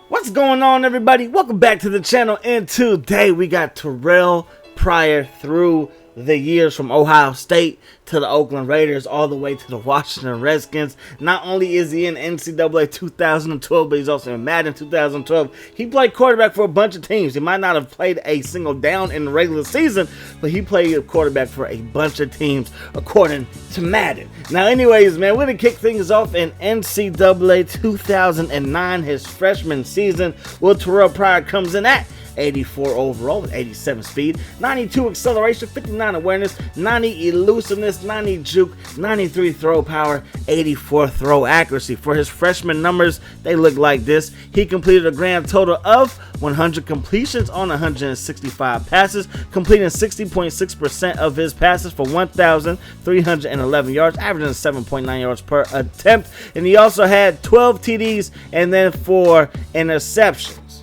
What's going on, everybody? Welcome back to the channel, and today we got Terrelle Pryor through the years from Ohio State to the Oakland Raiders all the way to the Washington Redskins. Not only is he in NCAA 2012, but he's also in Madden 2012. He played quarterback for a bunch of teams. He might not have played a single down in the regular season, but he played a quarterback for a bunch of teams according to Madden. Now anyways, man, we're going to kick things off in NCAA 2009, his freshman season. Well, Terrelle Pryor comes in at 84 overall with 87 speed, 92 acceleration, 59 awareness, 90 elusiveness, 90 juke, 93 throw power, 84 throw accuracy. For his freshman numbers, they look like this. He completed a grand total of 100 completions on 165 passes, completing 60.6% of his passes for 1,311 yards, averaging 7.9 yards per attempt. And he also had 12 TDs and then 4 interceptions.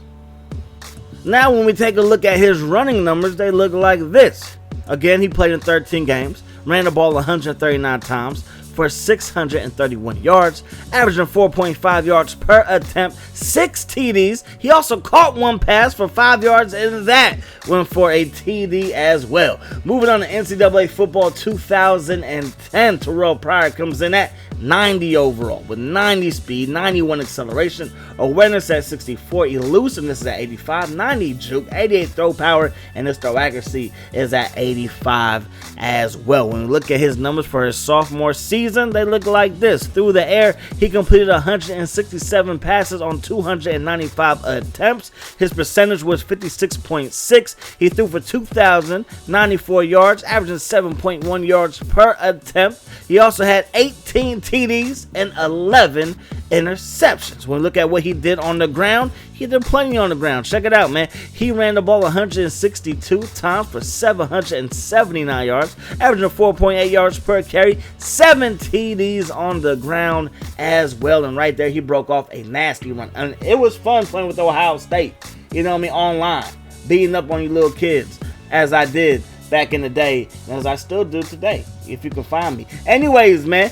Now, when we take a look at his running numbers, they look like this. Again, he played in 13 games, ran the ball 139 times for 631 yards, averaging 4.5 yards per attempt, 6 TDs. He also caught one pass for 5 yards, and that went for a TD as well. Moving on to NCAA football 2010, Terrelle Pryor comes in at 90 overall with 90 speed, 91 acceleration, awareness at 64, elusiveness is at 85, 90 juke, 88 throw power, and his throw accuracy is at 85 as well. When we look at his numbers for his sophomore season, they look like this. Through the air, he completed 167 passes on 295 attempts. His percentage was 56.6. He threw for 2,094 yards, averaging 7.1 yards per attempt. He also had 18 TDs and 11 interceptions. When we look at what he did on the ground, he did plenty on the ground. Check it out, man. He ran the ball 162 times for 779 yards, averaging 4.8 yards per carry, 7 TDs on the ground as well. And right there, he broke off a nasty run. And it was fun playing with Ohio State, you know what I mean, online, beating up on you little kids, as I did back in the day, and as I still do today, if you can find me. Anyways, man,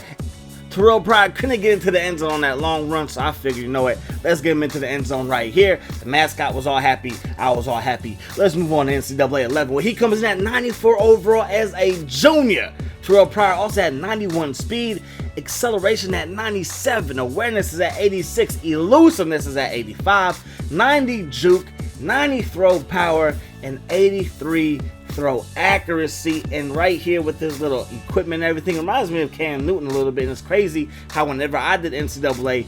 Terrelle Pryor couldn't get into the end zone on that long run, so I figured, you know what, let's get him into the end zone right here. The mascot was all happy. I was all happy. Let's move on to NCAA 11, where he comes in at 94 overall as a junior. Terrelle Pryor also had 91 speed, acceleration at 97, awareness is at 86, elusiveness is at 85, 90 juke, 90 throw power, and 83 throw accuracy. And right here with this little equipment and everything, reminds me of Cam Newton a little bit. And it's crazy how whenever I did NCAA,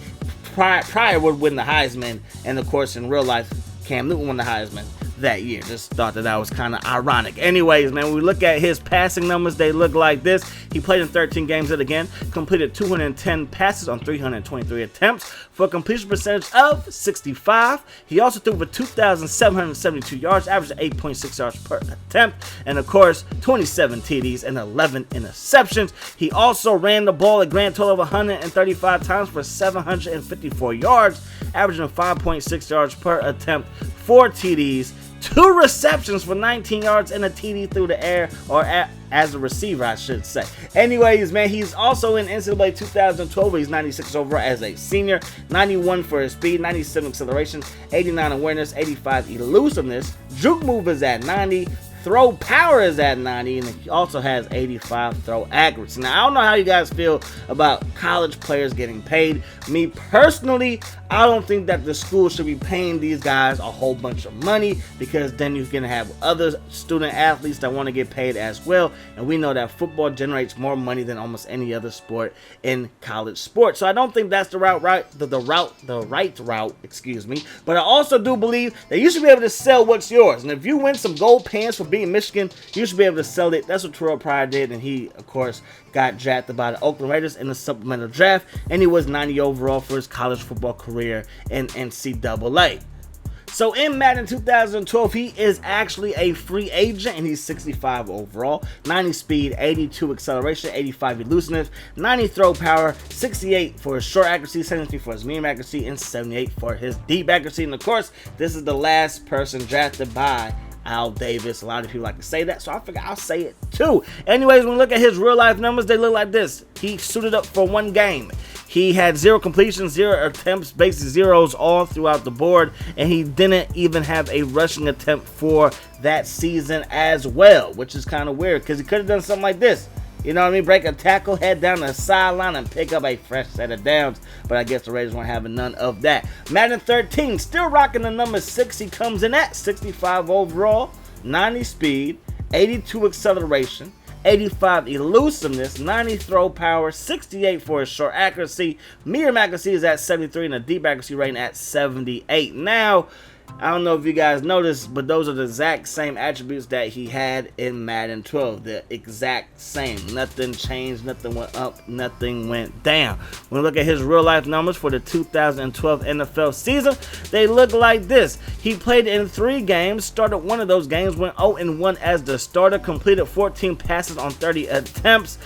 Pryor would win the Heisman, and of course in real life Cam Newton won the Heisman that year. Just thought that was kind of ironic. Anyways, man, when we look at his passing numbers, they look like this. He played in 13 games yet again, completed 210 passes on 323 attempts for a completion percentage of 65. He also threw for 2,772 yards, averaging 8.6 yards per attempt, and of course 27 TDs and 11 interceptions. He also ran the ball a grand total of 135 times for 754 yards, averaging 5.6 yards per attempt, 4 TDs, 2 receptions for 19 yards, and a TD through the air, or as a receiver, I should say. Anyways, man, he's also in NCAA 2012, where he's 96 overall as a senior, 91 for his speed, 97 acceleration, 89 awareness, 85 elusiveness, juke move is at 90, throw power is at 90, and he also has 85 throw accuracy. Now, I don't know how you guys feel about college players getting paid. Me personally, I don't think that the school should be paying these guys a whole bunch of money, because then you can have other student athletes that want to get paid as well, and we know that football generates more money than almost any other sport in college sports. So I don't think that's the right route, excuse me. But I also do believe that you should be able to sell what's yours, and if you win some gold pants for being Michigan, you should be able to sell it. That's what Terrelle Pryor did, and he, of course, got drafted by the Oakland Raiders in the supplemental draft, and he was 90 overall for his college football career in NCAA. So in Madden 2012, he is actually a free agent, and he's 65 overall, 90 speed, 82 acceleration, 85 elusiveness, 90 throw power, 68 for his short accuracy, 73 for his medium accuracy, and 78 for his deep accuracy. And of course, this is the last person drafted by Al Davis. A lot of people like to say that, so I figure I'll say it too. Anyways, when we look at his real life numbers, they look like this. He suited up for one game. He had 0 completions, 0 attempts, basic zeros all throughout the board, and he didn't even have a rushing attempt for that season as well, which is kind of weird because he could have done something like this. You know what I mean? Break a tackle, head down the sideline, and pick up a fresh set of downs. But I guess the Raiders weren't having none of that. Madden 13, still rocking the number 6. He comes in at 65 overall, 90 speed, 82 acceleration, 85 elusiveness, 90 throw power, 68 for his short accuracy. Medium accuracy is at 73 and a deep accuracy rating at 78. Now, I don't know if you guys noticed, but those are the exact same attributes that he had in Madden 12. The exact same. Nothing changed, nothing went up, nothing went down. When we look at his real life numbers for the 2012 NFL season, they look like this. He played in 3 games, started one of those games, went 0-1 as the starter, completed 14 passes on 30 attempts,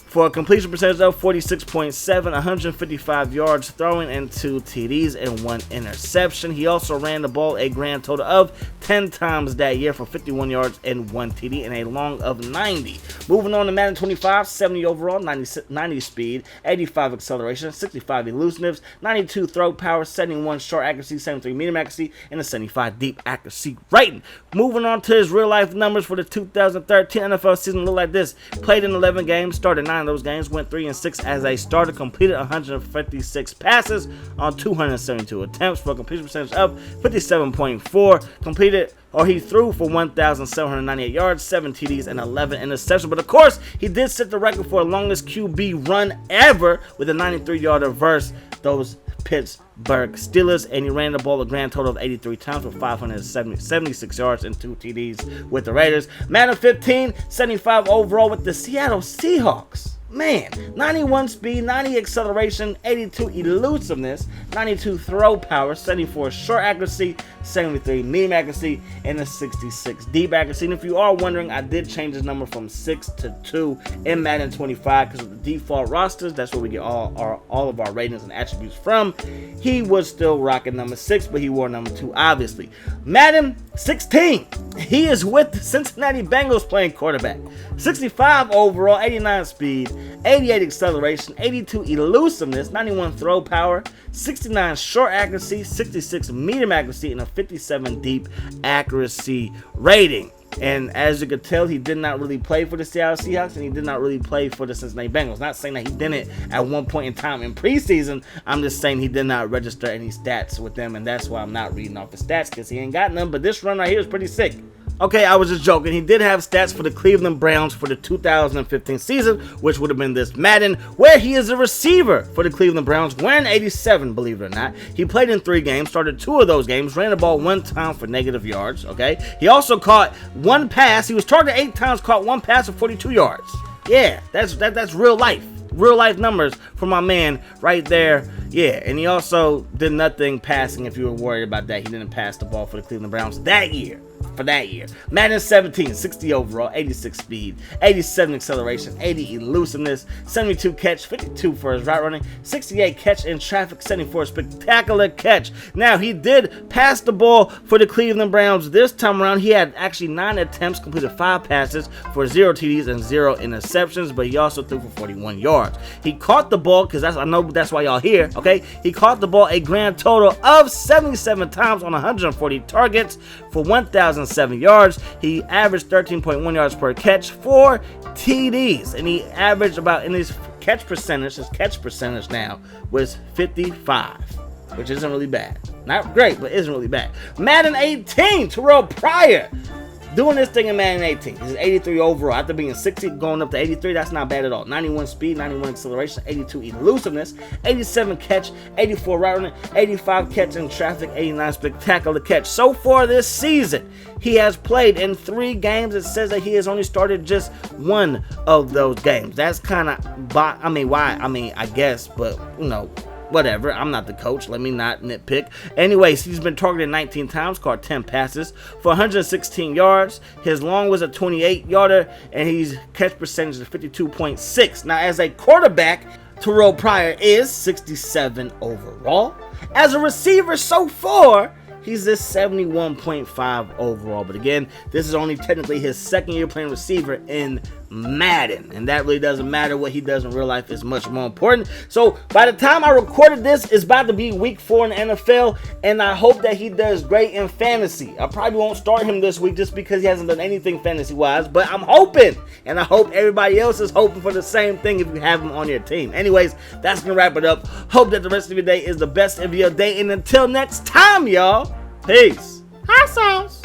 for a completion percentage of 46.7, 155 yards throwing, and 2 TDs and 1 interception. He also ran the ball a grand total of 10 times that year for 51 yards and 1 TD and a long of 90. Moving on to Madden 25, 70 overall, 90 speed, 85 acceleration, 65 elusiveness, 92 throw power, 71 short accuracy, 73 medium accuracy, and a 75 deep accuracy rating. Moving on to his real life numbers for the 2013 NFL season look like this. Played in 11 games, started 9 of those games, went 3-6 as a starter, completed 156 passes on 272 attempts for a completion percentage of 57.4. He threw for 1,798 yards, 7 TDs, and 11 interceptions. But of course, he did set the record for the longest QB run ever with a 93-yarder versus those Pittsburgh Steelers, and he ran the ball a grand total of 83 times for 576 yards and 2 TDs with the Raiders. Madden 15, 75 overall with the Seattle Seahawks. Man, 91 speed, 90 acceleration, 82 elusiveness, 92 throw power, 74 short accuracy, 73 medium accuracy, and a 66 deep accuracy. And if you are wondering, I did change his number from 6 to 2 in Madden 25 because of the default rosters. That's where we get all of our ratings and attributes from. He was still rocking number 6, but he wore number 2, obviously. Madden 16, he is with the Cincinnati Bengals playing quarterback. 65 overall, 89 speed, 88 acceleration, 82 elusiveness, 91 throw power, 69 short accuracy, 66 medium accuracy, and a 57 deep accuracy rating. And as you could tell, he did not really play for the Seattle Seahawks, and he did not really play for the Cincinnati Bengals. Not saying that he didn't at one point in time in preseason. I'm just saying he did not register any stats with them, and that's why I'm not reading off the stats, because he ain't got none. But this run right here is pretty sick. Okay, I was just joking. He did have stats for the Cleveland Browns for the 2015 season, which would have been this Madden, where he is a receiver for the Cleveland Browns, wearing 87, believe it or not. He played in 3 games, started 2 of those games, ran the ball 1 time for negative yards, okay? He also caught 1 pass. He was targeted 8 times, caught 1 pass for 42 yards. Yeah, that's real life. Real life numbers for my man right there. Yeah, and he also did nothing passing if you were worried about that. He didn't pass the ball for the Cleveland Browns that year. Madden 17, 60 overall, 86 speed, 87 acceleration, 80 elusiveness, 72 catch, 52 for his route running, 68 catch in traffic, 74 spectacular catch. Now, he did pass the ball for the Cleveland Browns this time around. He had actually 9 attempts, completed 5 passes for 0 TDs and 0 interceptions, but he also threw for 41 yards. He caught the ball, because I know that's why y'all here, okay? He caught the ball a grand total of 77 times on 140 targets for 1,007 yards. He averaged 13.1 yards per catch, 4 TDs, and he averaged about, in his catch percentage now was 55, which isn't really bad. Not great, but isn't really bad. Madden 18, Terrelle Pryor. Doing this thing in Madden 18. He's 83 overall. After being 60, going up to 83, that's not bad at all. 91 speed, 91 acceleration, 82 elusiveness, 87 catch, 84 route running, 85 catch in traffic, 89 spectacular catch. So far this season, he has played in 3 games. It says that he has only started just 1 of those games. That's kind of, I guess, but, you know, whatever. I'm not the coach. Let me not nitpick. Anyways, he's been targeted 19 times, caught 10 passes for 116 yards. His long was a 28-yarder, and his catch percentage is 52.6. Now, as a quarterback, Terrelle Pryor is 67 overall. As a receiver so far, he's this 71.5 overall. But again, this is only technically his second year playing receiver in Madden, and that really doesn't matter. What he does in real life is much more important. So by the time I recorded this, it's about to be week 4 in the NFL, and I hope that he does great in fantasy. I probably won't start him this week just because he hasn't done anything fantasy wise, but I'm hoping, and I hope everybody else is hoping for the same thing if you have him on your team. Anyways, that's gonna wrap it up. Hope that the rest of your day is the best of your day, and until next time, y'all, peace. Hot sauce.